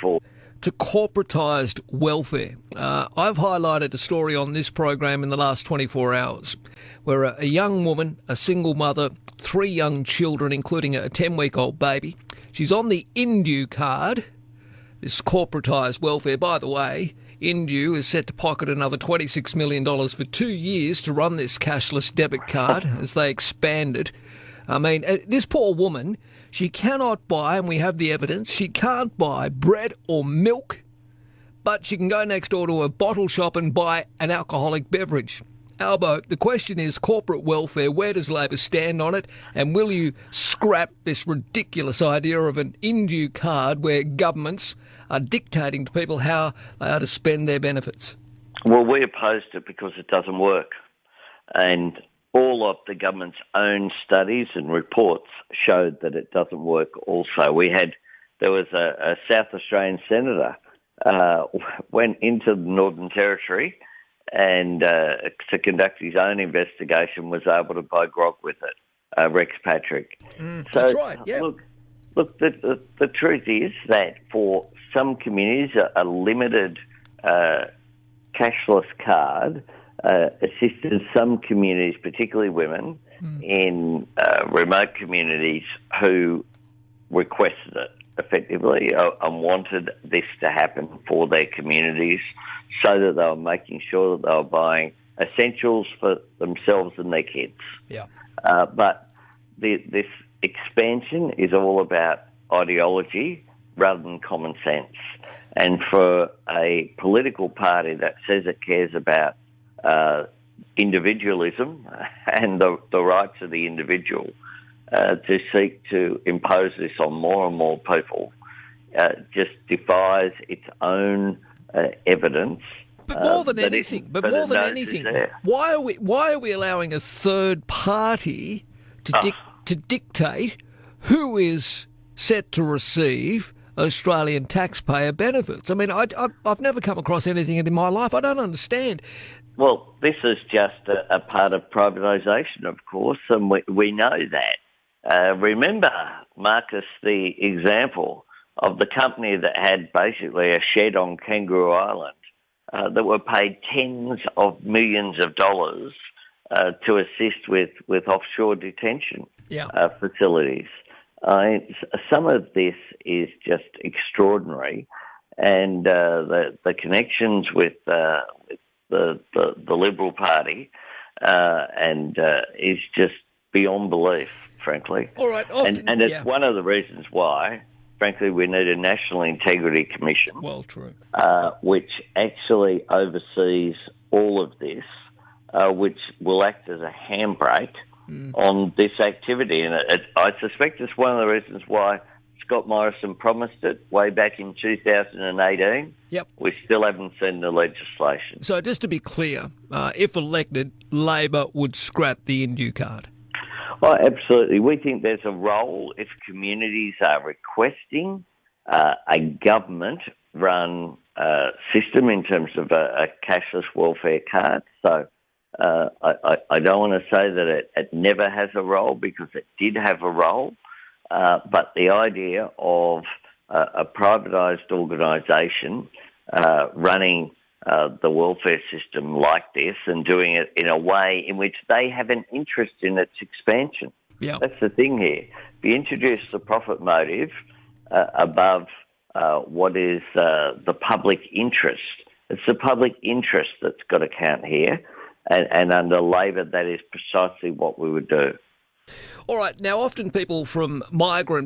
forward. To corporatised welfare. I've highlighted a story on this program in the last 24 hours where a young woman, a single mother, 3 young children, including a 10-week-old baby, she's on the Indu card, this corporatised welfare. By the way, Indu is set to pocket another $26 million for 2 years to run this cashless debit card as they expand it. I mean, this poor woman, she cannot buy, and we have the evidence, she can't buy bread or milk, but she can go next door to a bottle shop and buy an alcoholic beverage. Albo, the question is corporate welfare. Where does Labor stand on it? And will you scrap this ridiculous idea of an Indu card where governments are dictating to people how they are to spend their benefits? Well, we opposed it because it doesn't work. And all of the government's own studies and reports showed that it doesn't work also. There was a South Australian senator went into the Northern Territory and to conduct his own investigation, was able to buy grog with it, Rex Patrick. That's right, yeah. Look, the truth is that for some communities, a limited cashless card assisted some communities, particularly women, in remote communities who requested it effectively and wanted this to happen for their communities so that they were making sure that they were buying essentials for themselves and their kids. Yeah. But this expansion is all about ideology rather than common sense. And for a political party that says it cares about individualism and the rights of the individual to seek to impose this on more and more people just defies its own evidence. But more than anything, why are we allowing a third party to dictate who is set to receive Australian taxpayer benefits? I mean, I've never come across anything in my life. I don't understand. Well, this is just a part of privatisation, of course, and we know that. Remember, Marcus, the example of the company that had basically a shed on Kangaroo Island that were paid tens of millions of dollars to assist with offshore detention facilities. Some of this is just extraordinary, and the connections with the Liberal Party and is just beyond belief, frankly. All right, and it's one of the reasons why, frankly, we need a National Integrity Commission. Well, true. Which actually oversees all of this, which will act as a handbrake on this activity. And I suspect it's one of the reasons why Scott Morrison promised it way back in 2018. Yep. We still haven't seen the legislation. So just to be clear, if elected, Labor would scrap the Indu card. Oh, absolutely. We think there's a role if communities are requesting a government-run system in terms of a cashless welfare card. So I don't want to say that it never has a role, because it did have a role. But the idea of a privatised organisation running the welfare system like this and doing it in a way in which they have an interest in its expansion. Yeah. That's the thing here. If you introduce the profit motive above what is the public interest, it's the public interest that's got to count here. And under Labor, that is precisely what we would do. All right. Now, often people from migrant